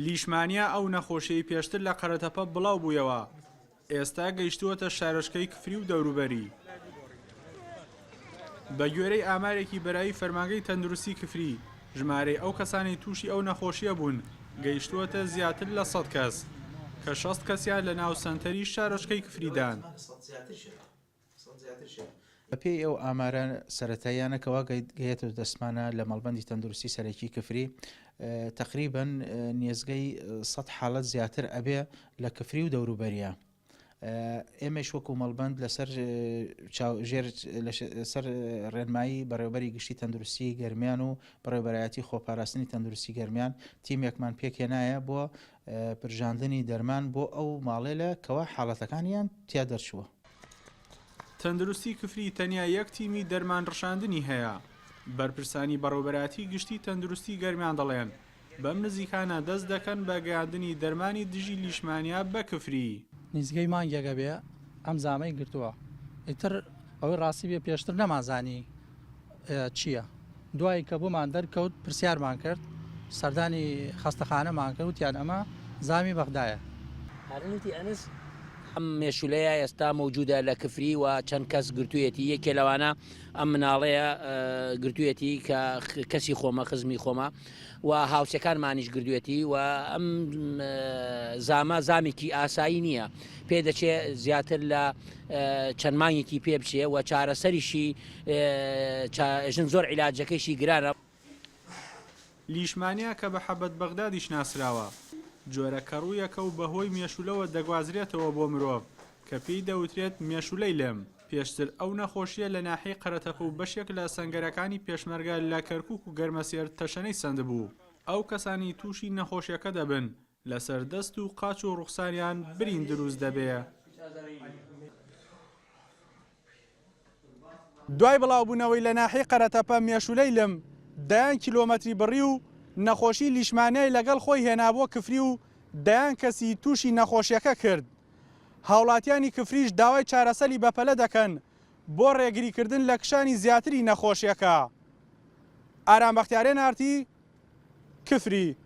لیشمانیا ئەو نەخۆشیی پێشتر لە قەرەتەپە بڵاو بوویەوە. ئێستا گەیشتووەتە شارۆچکەی کفری و دەوروبەری. بە گوێرەی ئامارێکی بەرایی فەرمانگەی تەندروستی کفری، ژمارەی ئەو کەسانی تووشی ئەو نەخۆشیە بوون گەیشتووەتە زیاتر لە 100 کەس کە 60 کەسیان لە ناو سەنتەری شارۆچکەی کفریدان. بەپێی ئەو ئامارە سەرەتاییانەکەەوە گەیەتە دەستمانە لە مەڵبەندی تەندروستی سەرەکی کفری تقریباً نێزگەی 100 حاڵەت زیاتر ئەبێ لە کفری و دەوروبەریە. ئێمەش وەکو مەڵبەند لەسەر سەر ڕێنمایی بەڕێوەبەری گشتی تەندروستی گەرمیان و بەڕێوەبەرایەتی خۆپاراستنی تەندروستی گەرمیان تیمێکمان پێکهێنایە بۆ پرژاندنی دەرمان بۆ ئەو ماڵێلە کەوا حاڵەتەکانیان تیا دەرچووە. تەندروستی کفری تەنیا یەک تیمی دەرمان ڕشاندنی هەیە. بەرپرسانی بەڕێوەبەراتی گشتی تەندروستی گەرمیان دەڵێن بەم نزیکانە دەست دەکەن بە گەیاندنی دەرمانی دژی لیشمانیا بە کفری. نزگەی مانگێگە بێ ئەم زامەی گرتووە ئیتر ئەوەی ڕاستی بێ پێشتر نەمازانی چییە. دوایی کە بۆمان دەرکەوت پرسیارمان کرد سەردانی خەستەخانەمان کرد وتیان ئەمە زامی بەغدایە. هەرنوتی ئەنس ئەم مێشولەیە ئێستا موجودە لە کفری و چەند کەس گرتوویەتی یەکێ لەوانە ئەم مناڵەیە گرتوویەتی کە کەسی خۆمە خزمی خۆمە و هاوسەکانمانیش گردوێتی و ئەم زامە زامێکی ئاسایی نییە پێ دەچێت زیاتر لە چەند مانگێکی پێ بچێ و چارەسەریشی ژن زۆر عیلاجەکەیشی گرانە. لیشمانیا کە بە حەبەت بەغدادی شناسراوە جۆرە کەڕوویەکە و بەهۆی مێشولەوە دەگوازرێتەوە بۆ مرۆڤ کە پێی دەوترێت مێشولەی لێم. پێشتر ئەو نەخۆشیە لە ناحی قەرەتەپە و بەشێک لە سەنگەرەکانی پێشمەرگە لە کەرکووک و گەرمەسێر تەشەنەی سند بوو. ئەو کەسانی تووشی نەخۆشیەکە دەبن لەسەر دەست و قاچ و ڕوخساریان برین دروست دەبێ. دوای بڵاوبوونەوەی لە ناحی قەرەتەپە مێشولەی لەم 10 کیلۆمەتری بڕی و نەخۆشی لیشمانیای لەگەڵ خۆی هێنابووە کفری و 10 کەسی تووشی نەخۆشیەکە کرد. هاوڵاتیانی کفریش داوای چارەسەری بەپەلە دەکەن بۆ ڕێگریکردن لە کشانی زیاتری نەخۆشیەکە. ئارام بەختیارێ نارتی، کفری.